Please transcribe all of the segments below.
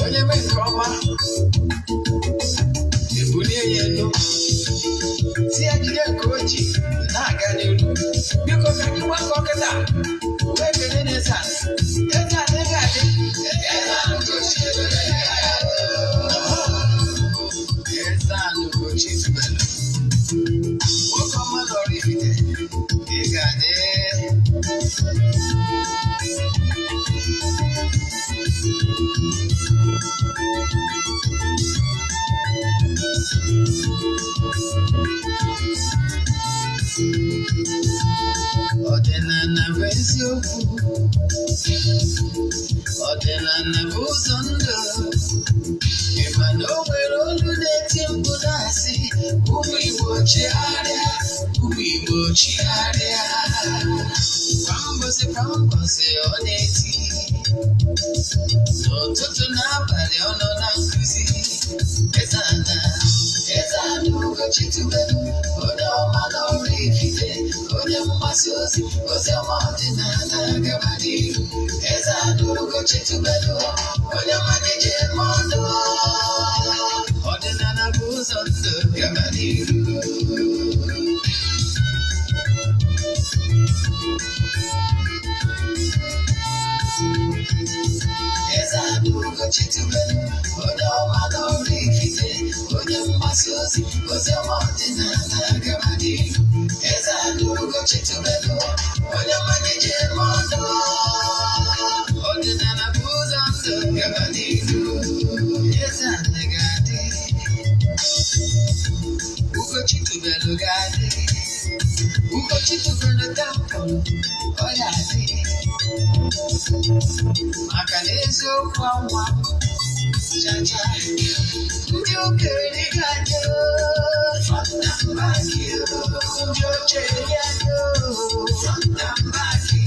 onye mee nke ọma ebulie ya elu tie jide nke oji na-aga n'elu biko ka anyị gbakọ kịta wee kene n'eze eze adịghị adị eze Ugochi tubelu nwoke ọma lọrọ ifite ị ga-adị ọdịnala bụ eziokwu ọdịnala bụ ụzọ ndụ ịma na o nwere olu na-eti mkpu na-asị ụmụ Igbo chigharịa ụmụ Igbo chigharịa kwa mbọsị ọ na-eti n'ụtụtụ n'abalị ọ nọ na nkụzi Eze-Ana Ugochi tubelu onye ọma n'ọrụ ifite onye mgbasa ozi ọma ọdịnala gaba n'ihu Eze-Ana Ugochi tubelu onye ọma na-eje mmadụ ọdịnala bụ ụzọ ndụ gaba n'ihu Eze-Ana Ugochi tubelu onye ọma n'ọrụ ifite onye mgbasa ozi ọma ọdịnala gaba n'ihu Eze-Ana Ugochi tubelu onye ọma na-eje mmadụ ọdịnala bụ ụzọ ndụ gaba n'ihu Eze-Ana ga-adị Ugochi tubelu ga-adị Ugochi tubelu tempụl ọ ga-adị maka na eziokwu anwa chacha ndị okenye ga-adị fọnda mbaki ndị ochie ga-adị fọnda mbaki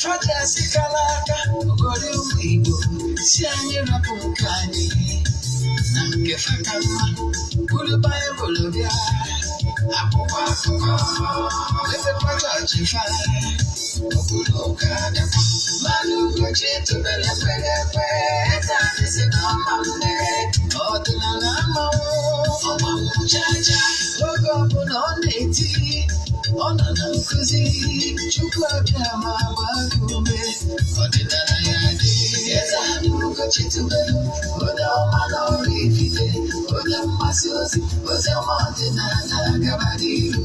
fọda sikala aka ogori ụmụ Igbo si anyị rapụ nke anyị na nke faka mma bụrụ Baịbụl bịa akwụkwọ akụkọ efekwa chọọchị fa okpuru ụka adakwa mana Ugochi tubelu ekpere ekpe Eze-Ana si na ọma mmere ọdịnala mmanwụ ọmanwụ chacha oge ọbụla ọ na-eti ọ nọ na nkụzi Chukwu abịa ma gbaa ume ọdịnala ya dị Eze-Ana Ugochi tubelu onye ọma n'ọrụ ifite onye mgbasa ozi ọma ọdịnala gaba n'ihu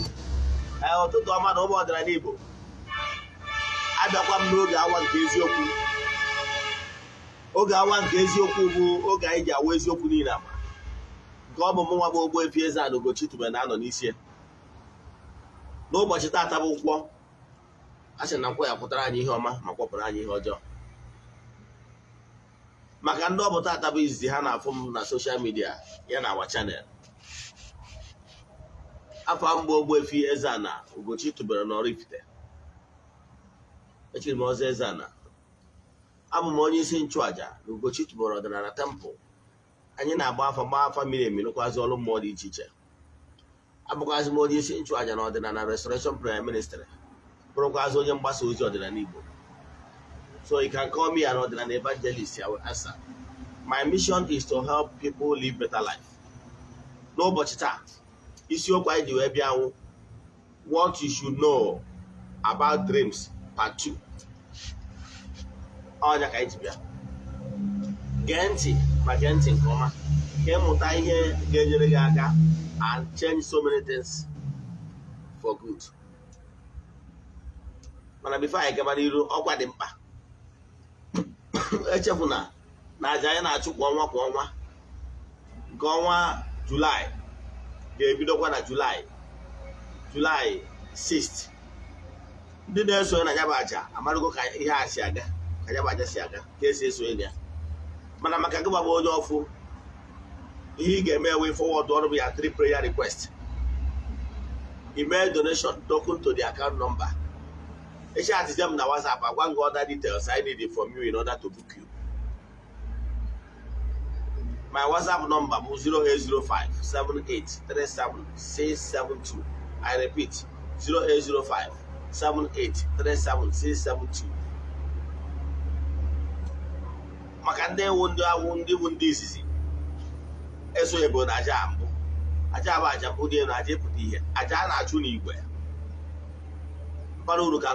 ụtụtụ ọma na ụmụ ọdịnala Igbo abịakwa m n'oge awa nke eziokwu oge awa nke eziokwu bụ oge anyị ji awa eziokwu niile ama nke ọ bụ mụ nwa bụ Ogbuefi Eze-Ana Ugochi tubelu na-anọ n'isi n'ụbọchị taata bụ nkwọ a sị na nkwọ ya pụtara anyị ihe ọma ma kwọpụrụ anyị ihe ọjọọ maka ndị ọ bụ taata bụ izizi ha na-afụ m na soshal midia ya na awa chanel afọ mbụ Ogbuefi Eze-Ana Ugochi tubelu n'Oraifite echiri m ọzọ Eze-Ana abụ m onye isi nchụaja na Ugochi tubelu ọdịnala tempụl anyị na-agba afa miri emi nụkwazi ọrụ mmụọ dị iche iche abụkwazi m onye isi nchụaja na ọdịnala Restoration Prayer Ministry bụrụkwazi onye mgbasa ozi ọdịnala Igbo so you can call me an ọdịnala evangelist. I will answer. My mission is to help people live better life. N'ụbọchị taa isiokwu anyị ji wee bịa nwụ what you should know about dreams part 2 ọnya ka anyị ji bịa gee ntị ma gee ntị nke ọma ka ịmụta ihe ga-enyere gị aka and change so many things for good. Mana before anyị gaba n'iru ọkwa dị mkpa echefuna na aja anyị na-achụ kwa ọnwa nke ọnwa Julaị ga-ebidokwa na Julaị 6th. Ndị na-esonye na ya bụ aja amarụgo ka ihe a si aga ka ya bụ aja si aga ka esi esonye ya mana maka gị gbagba onye ọfụ ihe ị ga-eme wee forward ọrụ bụ ya 3 prayer request. Email donation token to the account number. Chat them na WhatsApp. I want other details I need it from you in order to book you. My WhatsApp number is 0805 7837672. I repeat 0805 7837672. maka ndị ewu ndị awụ ndị bụ ndị izizi eso ebo na aja mbụ aja bụ aja mbụ dị elu aja ịpụta ihe aja a na-achụ n'igwe mkpara uru ka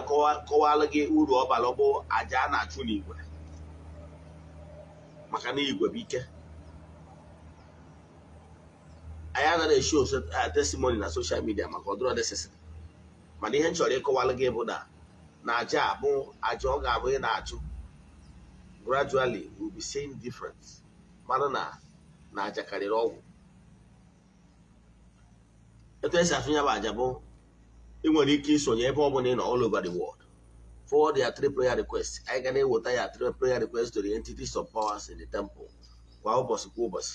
kọwalụ gị uru ọbara bụ aja a na-achụ n'igwe maka na igwe bụ ike. anyị anaghị eshi testimony na social media maka ọdụrụ necessary mana ihe m chọrọ ịkọwalụ gị bụ na aja abụ aja ọ ga-abụ ị na-achụ gradually we'll be seeing difference mara na aja karịrị ọgwụ. etu esi afụ ya bụ aja bụ ị nwere ike isonye ebe ọ bụla ị nọ all over the world forward their 3 prayer requests. anyị ga na-eweta ya 3 prayer requests to the entities of powers in the temple kwa ụbọchị kwa ụbọchị.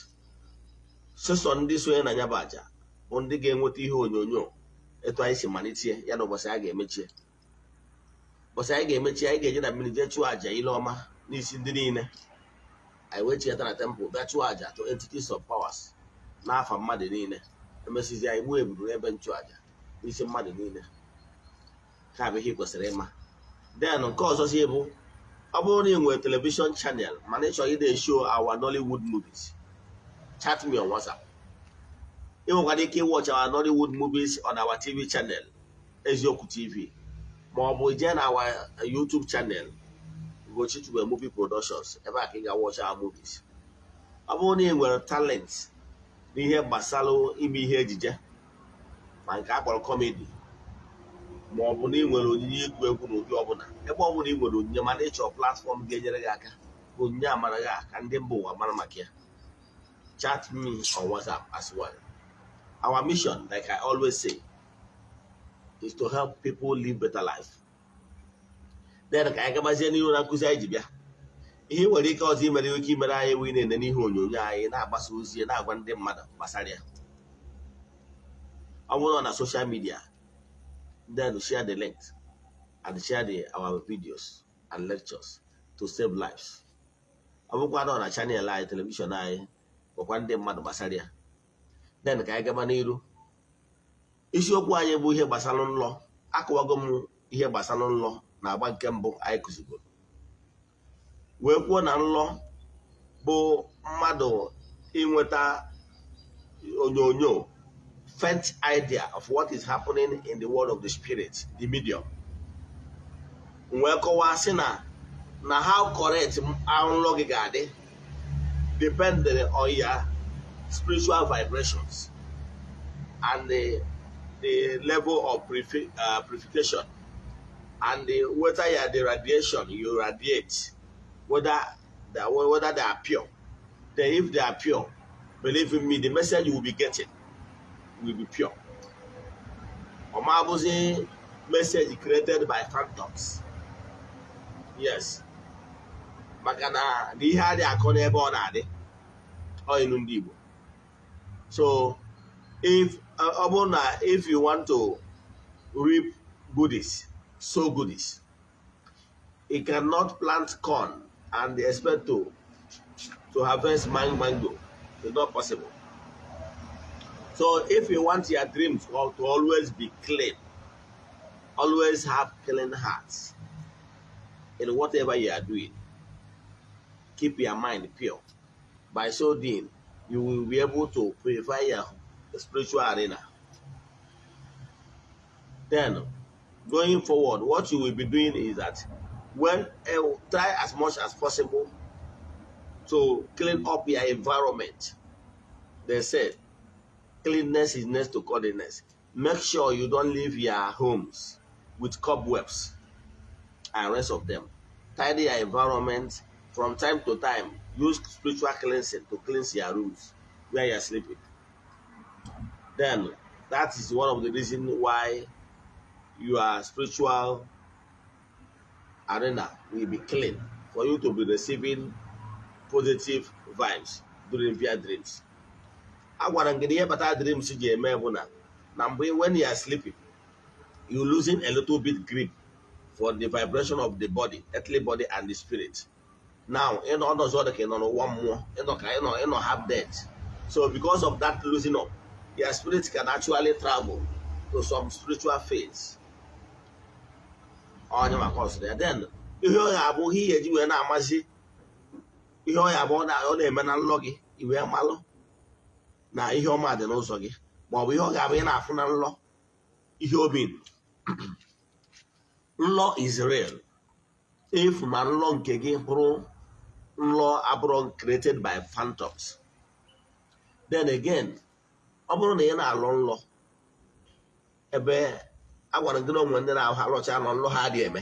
sọsọ ndị sonye na ya bụ aja bụ ndị ga-enweta ihe onyonyo etu anyị si malite ya na ụbọchị a ga-emechie. ụbọchị anyị ga-emechi anyị ga-eje na mmiri jee chụọ aja ile ọma n'isi ndị niile. anyị wee chieta na temple bịa chụọ aja to entities of powers n'afa mmadụ niile. emesizi anyị gbuo eburu ebe nchụaja n'isi mmadụ niile. ka bụ ihe ị kwesịrị ịma. then nke ọzọ si bụ ọ bụrụ na ị nwere telivishọn chanel mana ị chọrọ ide show our Nollywood movies, chat me on WhatsApp. ị nwekwara ike watch our Nollywood movies on our TV channel Eziokwu TV, ma ọ bụ jee na our YouTube channel Ugochi Movie Productions. ebe a ka ị ga-watch our movies. ọ bụrụ na ị nwere talent n'ihe gbasara ime ihe ejije ma nke a kpọrọ kọmedi, ma ọ bụ na ị nwere onyinye egwu egwu n'ụdị ọbụla, ebe ọ bụla ị nwere onyinye mana ịchọ platfọm ga-enyere gị aka ka onyinye amara gị ka ndị mba ụwa mara maka ya, chat me on WhatsApp as well. Our mission, like I always say, is to help people live better life. Then ka anyị gabazie n'ihu na nkụzi anyị ji bịa. ihe nwere ike ọzọ imere ike imere anyị wee na-ene n'ihe onyonyo anyị na-agbasa ozi na-agwa ndị mmadụ gbasara ya. ọ bụrụ na social media, then share the link and share our videos and lectures to save lives. ọ bụkwa na channel anyị telivishọn anyị gwakwa ndị mmadụ gbasara ya. then ka anyị gaba n'iru. isiokwu anyị bụ ihe gbasara nlọ. akọwago m ihe gbasara nlọ na agba nke mbụ anyị kụzigoro, wee kwuo na nlọ bụ mmadụ inweta onyonyo, faint idea of what is happening in the world of the spirit, the medium. wee kọwaa sị na how correct nlọ gị ga-adị depending on your spiritual vibrations and the level of purification and whether the radiation you radiate, whether they are pure. Then if they are pure, believe in me, the message you will be getting will be pure. Omabuzi message created by phantoms. Yes. Makana the ihe akone ebe ọ na-adị ọ inu ndị Igbo. So if you want to reap goodies, sow goodies, you cannot plant corn and expect to harvest mango. It's not possible. So if you want your dreams to always be clean, always have clean hearts in whatever you are doing, keep your mind pure. By so doing, you will be able to purify your spiritual arena. Then, going forward, what you will be doing is that try as much as possible to clean up your environment. They said, cleanliness is next to godliness. Make sure you don't leave your homes with cobwebs and rest of them. Tidy your environment from time to time. Use spiritual cleansing to cleanse your rooms where you're sleeping. Then, that is one of the reasons why your spiritual arena will be clean, for you to be receiving positive vibes during your dreams. I want to get better dreams when you are sleeping, you're losing a little bit grip for the vibration of the body, earthly body and the spirit. Now, you know, one more, you know, have that. So because of that losing up, your spirit can actually travel to some spiritual phase. Then, if you have here, you are not ihe ọ ya bụ ọ na-eme na nlọ gị iwe malụ na ihe ọma dị n'ụzọ gị, ma ọ bụ ihe ọ ga-abụ ị na-afụ na nlọ ihe obi. Nlọ is real. If na nlọ nke gị bụrụ nlọ abụrụ created by phantoms, then again ọ bụrụ na ị na-alụ nlọ ebe agwara gị na onwe ndị na-alụcha nọ nlọ ha dị eme,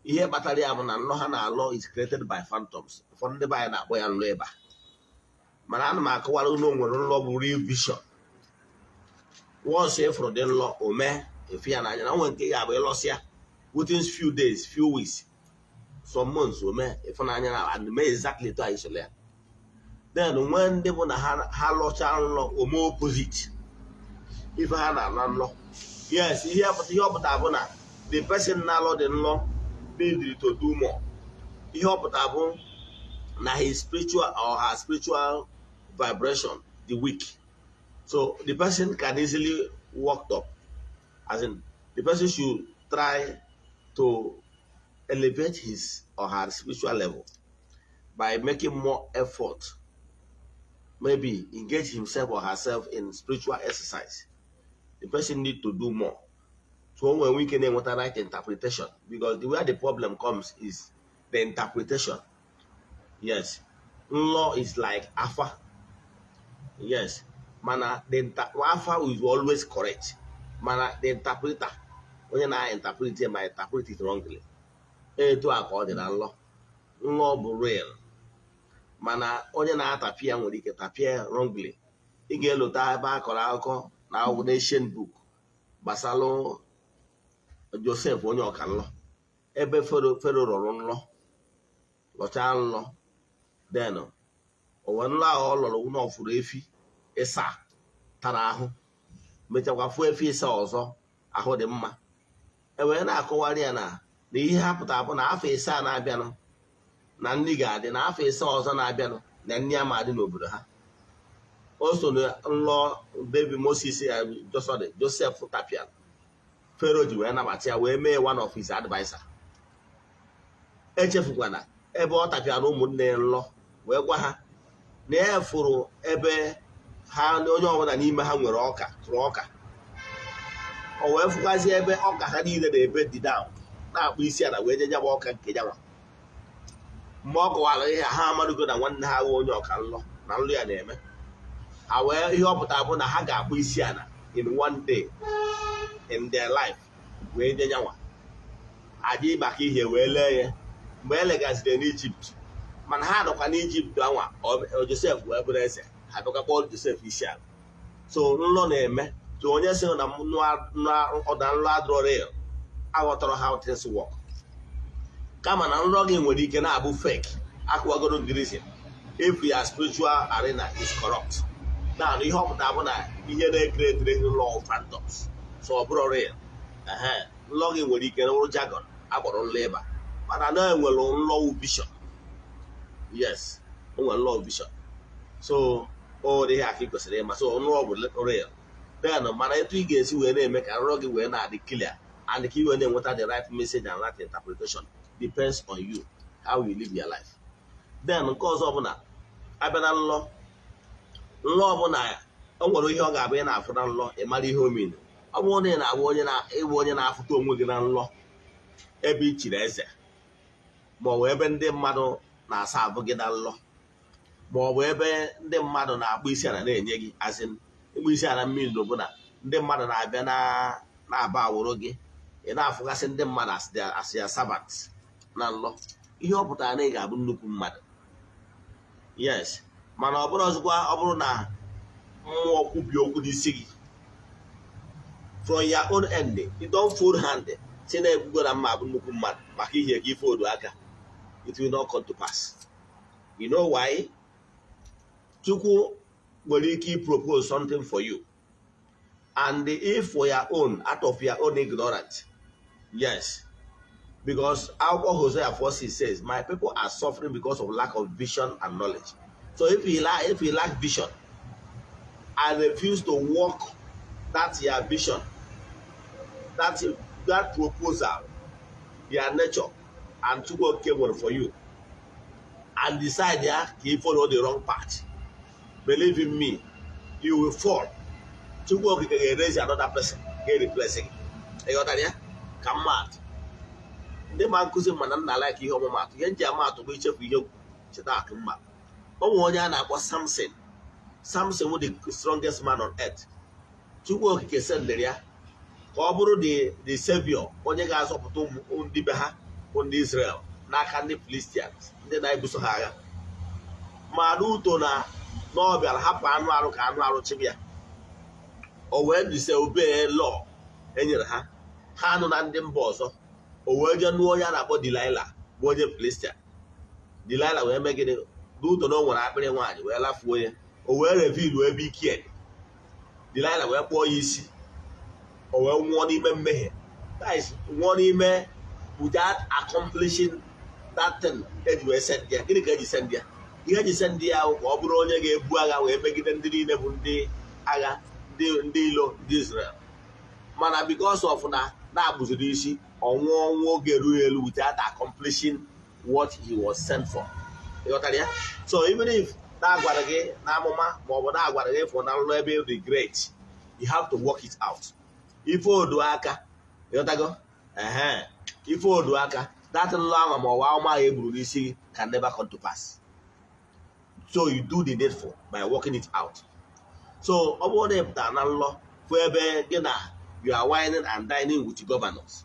ihe kpatara ya bụ na nlọ ha na-alụ is created by phantoms. Ụfọdụ ndị be anyị na-akpọ ya nlọ ịba, mana ana m akọwara na o nwere nlọ bụ real vision. Once ịfụrụ dị nlọ o mee efu ya n'anya, na nwe nke ga-abụ ịlọsịa within few days, few weeks, some months o mee ịfụnanya na and mee exactly to anyị sịrị ya. Then nwee ndị bụ na ha lọcha nlọ ome opposite ife ha na-ala nlọ. Yes, ihe ọ pụta bụ na the person na-alọ dị nlọ need to do more. Ihe ọ pụta bụ na his spiritual or her spiritual vibration the weak, so the person can easily walk up, as in the person should try to elevate his or her spiritual level by making more effort, maybe engage himself or herself in spiritual exercise. The person need to do more. So when we can get the right interpretation, because the way the problem comes is the interpretation. Yes, law is like alpha. Yes, mana the alpha is always correct. Mana the interpreter, when I interpret it, I interpret it wrongly. To according to law, law be real. Mana onye na-atapia nwere ike tapia wrongly. Ị ga-elota ebe akọrọ akụkọ na Nation book gbasara Joseph onye ọka nlọ, ebe Fero rọrọ nlọ, lọcha nlọ, then owe nlọ ahụ ọ lọrọ ụlọ ọfụrụ efi ịsa tara ahụ, mechakwa fụ efi ịsa ọzọ ahụ dị mma. Ewee na-akọwarị ya na ihe ha pụtara bụ na afọ ịsa na-abịanụ na nri ga-adị, na afọ ịsa ọzọ na-abịanụ na nri ama adị n'obodo ha. O so na nlọ David Moses Joseph tapian, Pharaoh ji wee nabata ya wee mee one of his advisor. Echefukwana ebe ọ tapian ụmụnne nlọ wee gwa ha na ya fụrụ ebe ha onye ọbụla n'ime ha nwere ọka tụrụ ọka. O wee fụkwazi ebe ọka ha niile na-ebe dị down na-akpụ isi ala wee nye nyaba ọka nke yanwa. Mgbe ọ kọwara ihe ha amadugo na nwanne ha onye ọka nlọ na nlụ ya na-eme, ha wee ihe ọ pụtara bụ na ha ga-akpụ isi ala in one day in their life wee nye nyanwa aja maka ihe wee lee ya mgbe e legaziri n'Ijipt. Mana ha nọkwa n'Ijipt anwa Joseph wee bụrụ eze, ha bịakwa kpọọ Joseph isi ala. So nlọ na-eme, so onye sị na ọda nlọ adịrọ real aghọtara how things work. Kama na nrọ gị nwere ike na-abụ fake, akwụwagoro reason if your spiritual arena is corrupt. Na ihe ọ pụtara bụ na ihe na-ekere law of phantoms, so ọ bụrụ real. Nlọ gị nwere ike n'ụrụ jargon akpọrọ nlọ ịba, mana na enwere nlọ vision. Yes, o nwere nlọ vision. So ọ dị ihe aka ị kwesịrị ịma. So nlọ bụ real. Then mana etu ị ga-esi wee na-eme ka nrọ gị wee na-adị clear and ka ị wee na-enweta the right message and right interpretation depends on you, how you live your life. Then nke ọzọ bụ na abịa na nlọ ọbụla o nwere ihe ọ ga-abụ ị na-afụ na nlọ ị mara ihe ominu. Ọ bụrụ na ị na-abụ onye na-afụta onwe gị na nlọ ebe i chiri eze, ma ọ bụ ebe ndị mmadụ na-asa abụ gị na nlọ, ma ọ bụ ebe ndị mmadụ na-akpụ isi ala na-enye gị azin ịkpụ isi ala mmiri na ọbụla ndị mmadụ na-abịa na-aba awụrụ gị, ị na-afụgasị ndị mmadụ asị ya servant na nlọ. Ihe ọ pụtara na ị ga-abụ nnukwu mmadụ. Yes, mana ọ bụrụ ọzọkwa ọ bụrụ na mmụọ kwubi okwu n'isi gị from your own end, you don't fold hand si na-ekwugo na mma abụ nnukwu mmadụ maka ihe gị fold aka, it will not come to pass. You know why? Chukwu nwere ike propose something for you, and if for your own, out of your own ignorance, yes, because our Hosea 4:6 says, my people are suffering because of lack of vision and knowledge. So if you lack vision and refuse to walk that your vision, that proposal, your nature, and Chukwu came for you, and decide you follow the wrong path, believe in me, you will fall. To work, you can raise another person, get replacing. You got that? Come out. The man cousin man, I like you, Homo. You ain't Jama to reach up with you. Come back. Oh, one year was Samson. Samson was the strongest man on earth. To work, you can send there. Koburu the savior, onye ga-azọpụta ndị be ha bụ ndị Israel n'aka ndị Philistines, ndị na-ebuso ha agha. Ma Ruto na ọ bịara hapụ anụ arụ ka anụ arụ chịbịa. O wee dise obey law enyere ha. Ha nụ na ndị mba ọzọ. O wee jee nụọ onye a na-akpọ Delilah bụ onye Filistia. Delilah wee megide Ruto na o nwere akpịrị nwaanyị wee lafuo ya. O wee reveal ebe ike dị. Delilah wee kpọọ ya isi. O wee nwụọ n'ime mmehie. Guys, nwụọ n'ime without accomplishing that thing eji wee send ya. Gịnị ka eji send ya? Ihe eji send ya ka ọ bụrụ onye ga-ebu agha wee megide ndị niile bụ ndị agha ndị ilo ndị Israel. Mana because of na-agbụziri isi, ọnwụọ ọnwụ oge ruru elu without accomplishing what he was sent for. Ịghọtara ya? So even if na-agwara gị n'amụma maọbụ na-agwara gị for na nrọ ebe regret, you have to work it out. Ife odu aka, ịghọtago? Ife odu aka, that nrọ ahụ ma ọwa ọma ya egburu n'isi can never come to pass. So you do the needful by working it out. So ọ bụrụ na ịpụtara na nrọ fụ ebe gị na you are whining and dining with governors,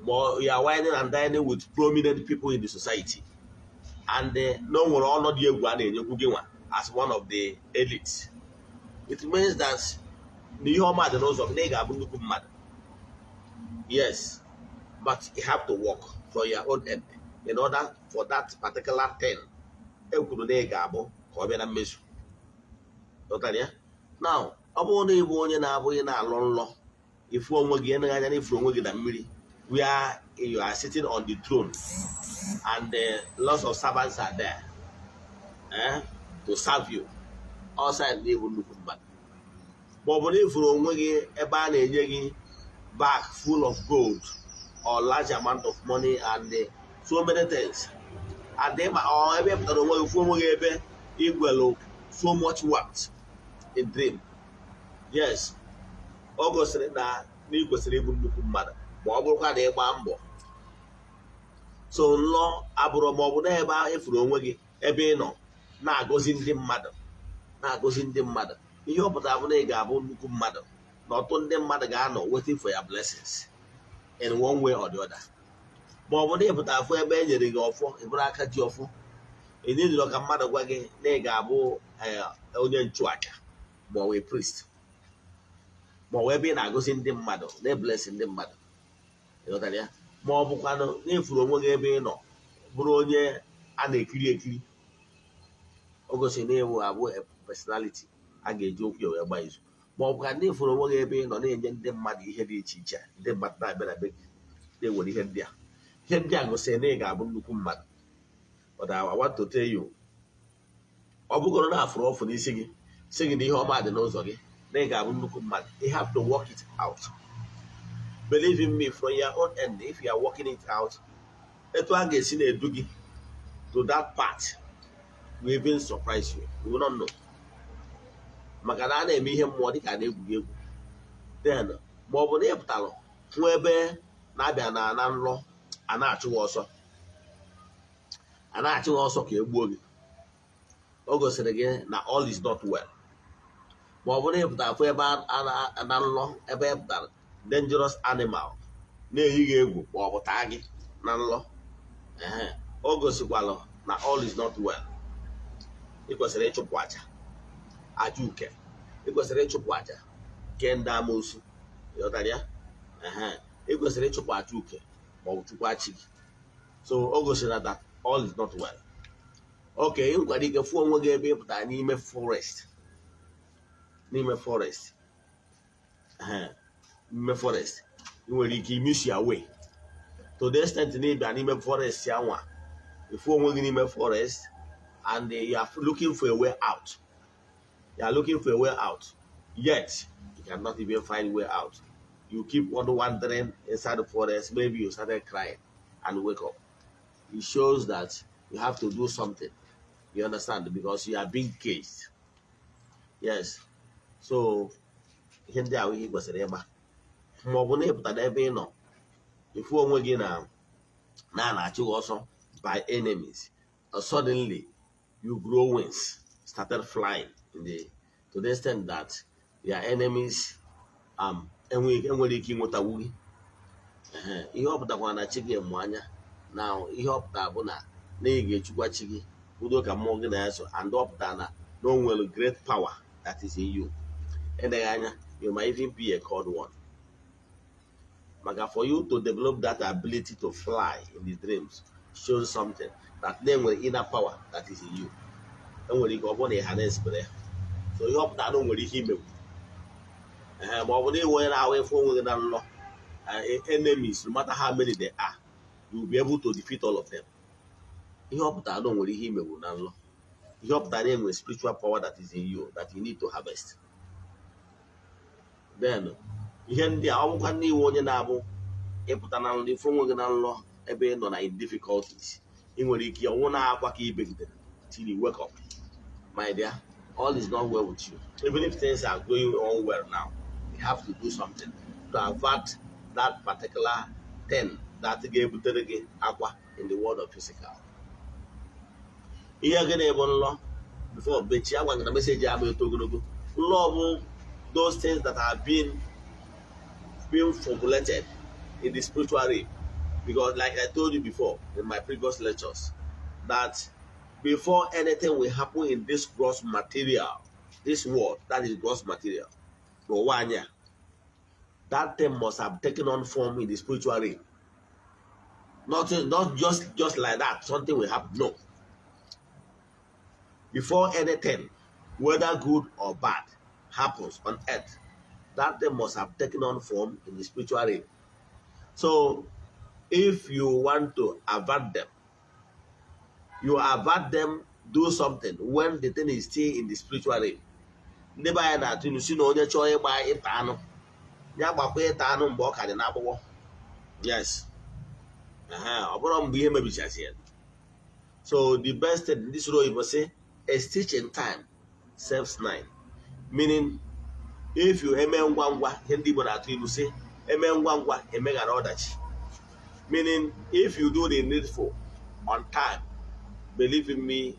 but you are whining and dining with prominent people in the society, and no nwere ọnọdụ egwu a na-enyekwu gị nwa as one of the elites. It means that na ihe ọma dị n'ụzọ gị na ị ga-abụ nnukwu mmadụ. Yes, but you have to work for your own end in order for that particular thing ekwuru na ị ga-abụ ka ọ bịa na mmezu. Now, ọ bụrụ na ịbụ onye na-abụghị na-alụ nlọ, ifu onwe gị eneghị anya na ifuru onwe gị na mmiri, where you are sitting on the throne and lots of servants are there to serve you outside the even nnukwu mmadụ. Ma ọ bụ na ifuru onwe gị ebe a na-enye gị bag full of gold or large amount of money and so many things, and ebe pụtara onwe gị ifu onwe gị ebe igwelu so much wealth in dream. Yes, ọ gosiri na ị kwesịrị ịbụ nnukwu mmadụ ma ọ bụrụkwa na ịgba mbọ. So nlọ abụrụ ma ọ bụ na ebe efuru onwe gị ebe ị nọ na-agọzi ndị mmadụ, ihe ọ pụtara bụ na ị ga-abụ nnukwu mmadụ na ọtụtụ ndị mmadụ ga-anọ waiting for your blessings in one way or the other. Ma ọ bụ na ị pụtara afọ ebe e nyere gị ọfọ, ịbụrụ aka ji ọfọ, enedịrọ ka mmadụ gwa gị na ị ga-abụ onye nchụaja ma ọ wee priest, ma ọ wee ebe ị na-agọzi ndị mmadụ na-eblesi ndị mmadụ. Ịghọtara ya? Ma ọ bụkwanụ na-efuru onwe gị ebe ị nọ bụrụ onye a na-ekiri ekiri, o gosi na ewu abụ personality a ga-eji okwu ya wee gba izu. Ma ọ bụkwa na-efuru onwe gị ebe ị nọ na-enye ndị mmadụ ihe dị iche iche, ndị mmadụ na-abịa na be gị na-ewere ihe ndị a gosiri na ị ga-abụ nnukwu mmadụ. But I want to tell you, ọ bụgoro na afụrụ ọfụ n'isi gị sị gị na ihe ọma dị n'ụzọ gị na ị ga-abụ nnukwu mmadụ, you have to work it out. Believe in me, from your own end, if you are working it out, etu a ga-esi na-edu gị to that part will even surprise you. You will not know. Maka na a na-eme ihe mmụọ dị ka na-egwuri egwu. Then, ma ọ bụ na ị pụtara hụ ebe na-abịa na nrọ a na-achụghị ọsọ ka e gbuo gị, o gosiri gị na all is not well. Ma ọ bụ na ị pụtara hụ ebe na nrọ ebe e pụtara dangerous animal na-eyi gị egwu ma ọ bụ taa gị na nrọ, o gosikwala na all is not well. Ị kwesịrị ịchụpụ aja uke, ị kwesịrị ịchụpụ aja nke ndị amoosu. Ịghọtara ya? Ị kwesịrị ịchụpụ aja uke ma ọ bụ chukwu achị gị. So o gosiri na that all is not well. Okay, ị nwekwara ike fụọ onwe gị ebe ị pụtara n'ime forest, ị nwere ike miss your way to the extent na ịbịa n'ime forest ya nwa, ifu onwe gị n'ime forest and you are looking for a way out. Yet you cannot even find way out. You keep on wandering inside the forest. Maybe you started crying and wake up. It shows that You have to do something. You understand? Because you are being caged. Yes. So, ihe ndị ahụ ihe kwesịrị ịgba ma ọ bụ na ịpụta n'ebe ị nọ ifu onwe gị na-achụ ọsọ by enemies, suddenly you grow wings, started flying to the extent that your enemies enwere ike ịnwetawu gị. Ihe ọ pụtakwara na chi gị mụ anya na ihe ọ pụtara bụ na ị ga-echukwa chi gị udo ka mmụọ gị na-eso, and ọ pụtara na o nwere great power that is in you. Eleghị anya, you might even be a called one. Maka for you to develop that ability to fly in the dreams shows something that then with inner power that is in you. And when you go on a harness, so you hope that don't worry him. But when you went away from law, enemies, no matter how many there are, you will be able to defeat all of them. You hope that don't worry him. You hope that then with spiritual power that is in you that you need to harvest. Then ihe ndị a ọbụkwa ndị iwe onye na-abụ ịpụta na nlọ ifu onwe gị na nlọ ebe ị nọ na in difficulties, ị nwere ike ọnwụ na-akwa ka ibegidere till you wake up. My dear, all is not well with you. Even if things are going on well now, you have to do something to avert that particular thing that ga-ebutere gị akwa in the world of physical. Ihe gị na-ebu nlọ before bechi agwa gị na meseji abụ eto ogologo. Nlọ bụ those things that have been formulated in the spiritual realm. Because like I told you before in my previous lectures, that before anything will happen in this gross material, this world, that is gross material, that thing must have taken on form in the spiritual realm. Not just like that, something will happen. No. Before anything, whether good or bad, happens on earth, that they must have taken on form in the spiritual realm. So, if you want to avert them, you avert them, do something when the thing is still in the spiritual realm. Yes. So, the best thing in this row, you must say, a stitch in time saves 9. Meaning, if you eme ngwa ngwa, hindi mo na atu say eme ngwa ngwa, eme gara ọdachi. Meaning, if you do the needful on time, believe in me,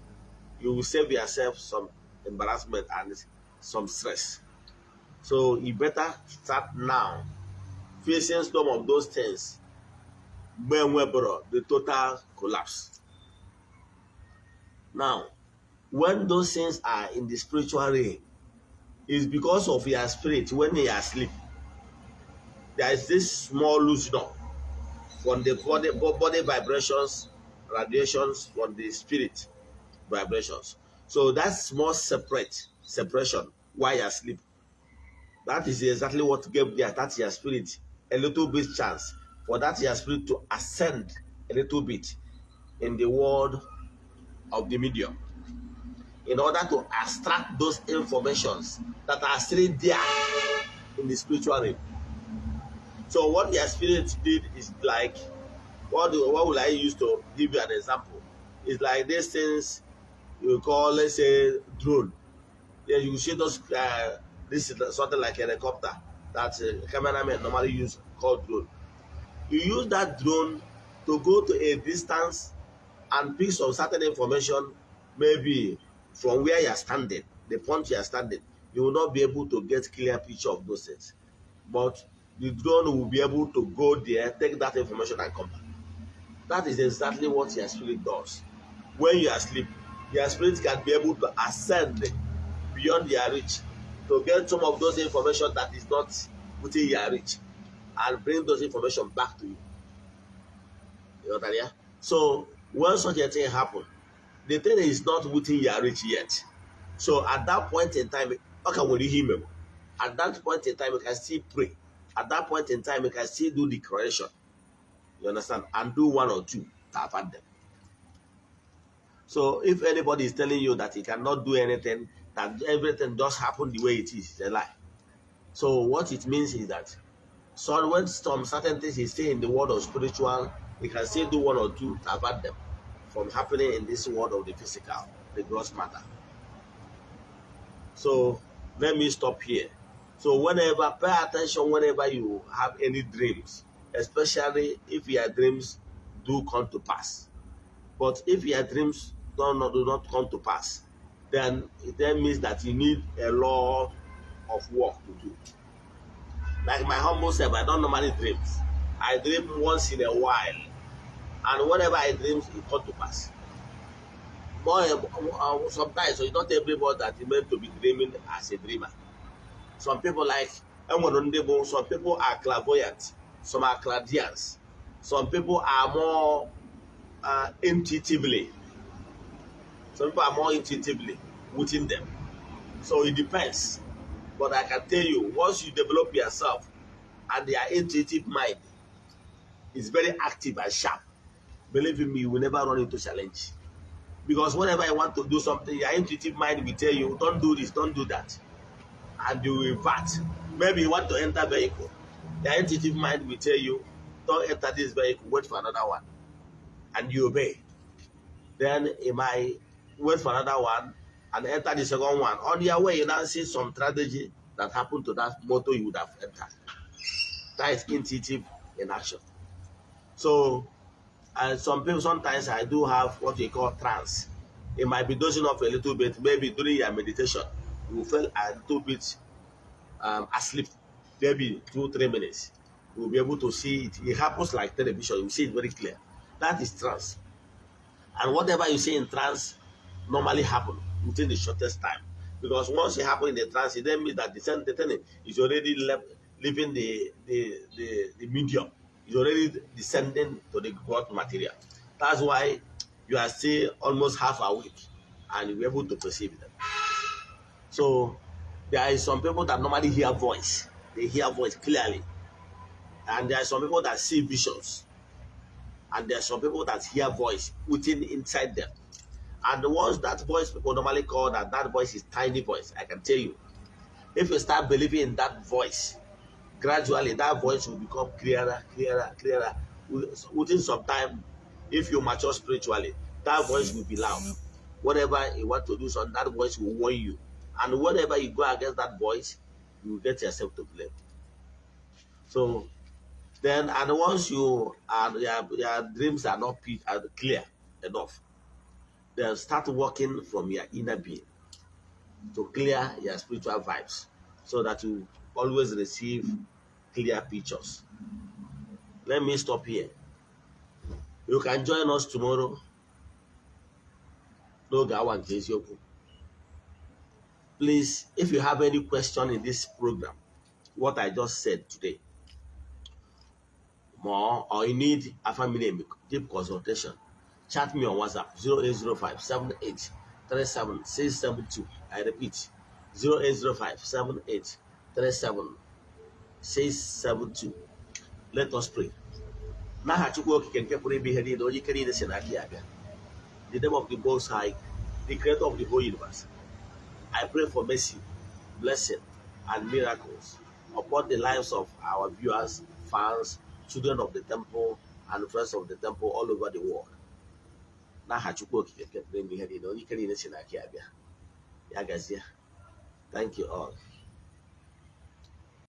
you will save yourself some embarrassment and some stress. So you better start now facing some of those things. The total collapse. Now, when those things are in the spiritual realm, it's because of your spirit. When you are asleep, there is this small loose door from the body vibrations, radiations from the spirit vibrations. So that's small separation while you are asleep. That is exactly what gave that your spirit a little bit chance for that your spirit to ascend a little bit in the world of the medium, in order to extract those informations that are still there in the spiritual realm. So what your spirit did is like, what will I use to give you an example? It's like these things you call, let's say, drone. Yeah, you see those, this is something like a helicopter that cameramen normally use, called drone. You use that drone to go to a distance and pick some certain information, maybe from where you are standing, the point you are standing. You will not be able to get clear picture of those things. But the drone will be able to go there, take that information and come back. That is exactly what your spirit does. When you are asleep, your spirit can be able to ascend beyond your reach to get some of those information that is not within your reach and bring those information back to you. You know what I mean? So when such a thing happens, the thing is not within your reach yet. So at that point in time, at that point in time, you can still pray. At that point in time, you can still do declaration. You understand? And do one or two to avert them. So if anybody is telling you that he cannot do anything, that everything does happen the way it is, it's a lie. So what it means is that, when some certain things is still in the world of spiritual, we can still do one or two to avert them. from happening in this world of the physical, the gross matter. So let me stop here. So whenever, pay attention whenever you have any dreams, especially if your dreams do come to pass. But if your dreams do not come to pass, then it then means that you need a lot of work to do. Like my humble self, I don't normally dream. I dream once in a while, and whenever I dream, it comes to pass. Sometimes, so it's not everybody that is meant to be dreaming as a dreamer. Some people some people are clairvoyant, some are clairvoyants, some people are more intuitively. Some people are more intuitively within them. So it depends. But I can tell you, once you develop yourself and your intuitive mind is very active and sharp, believe in me, you will never run into challenge. Because whenever I want to do something, your intuitive mind will tell you, don't do this, don't do that. And you will revert. Maybe you want to enter vehicle. Your intuitive mind will tell you, don't enter this vehicle, wait for another one. And you obey. Then you might wait for another one and enter the second one. On your way, you now see some strategy that happened to that motor you would have entered. That is intuitive in action. So, and some people, sometimes I do have what we call trance. It might be dozing off a little bit, maybe during your meditation, you will feel a little bit asleep, maybe 2-3 minutes. You will be able to see it. It happens like television, you see it very clear. That is trance. And whatever you see in trance normally happen within the shortest time. Because once it happens in the trance, it then means that the thing is already leaving the medium. It's already descending to the God material. That's why you are still almost half awake and you're able to perceive them. So there are some people that normally hear voice. They hear voice clearly. And there are some people that see visions. And there are some people that hear voice within inside them. And the ones that voice people normally call that voice is tiny voice. I can tell you. If you start believing in that voice, gradually that voice will become clearer. Within some time, if you mature spiritually, that voice will be loud. Whatever you want to do, that voice will warn you. And whenever you go against that voice, you will get yourself to blame. So then, and once your dreams are not clear enough, then start working from your inner being to clear your spiritual vibes so that you always receive clear pictures. Let me stop here. You can join us tomorrow. Please, if you have any question in this program, what I just said today, more, or you need a family deep consultation, chat me on WhatsApp 0805 78 37 672. I repeat, 0805 78 37 672. Let us pray. The name of the Most High, the creator of the whole universe, I pray for mercy, blessing, and miracles upon the lives of our viewers, fans, children of the temple, and friends of the temple all over the world. Thank you all.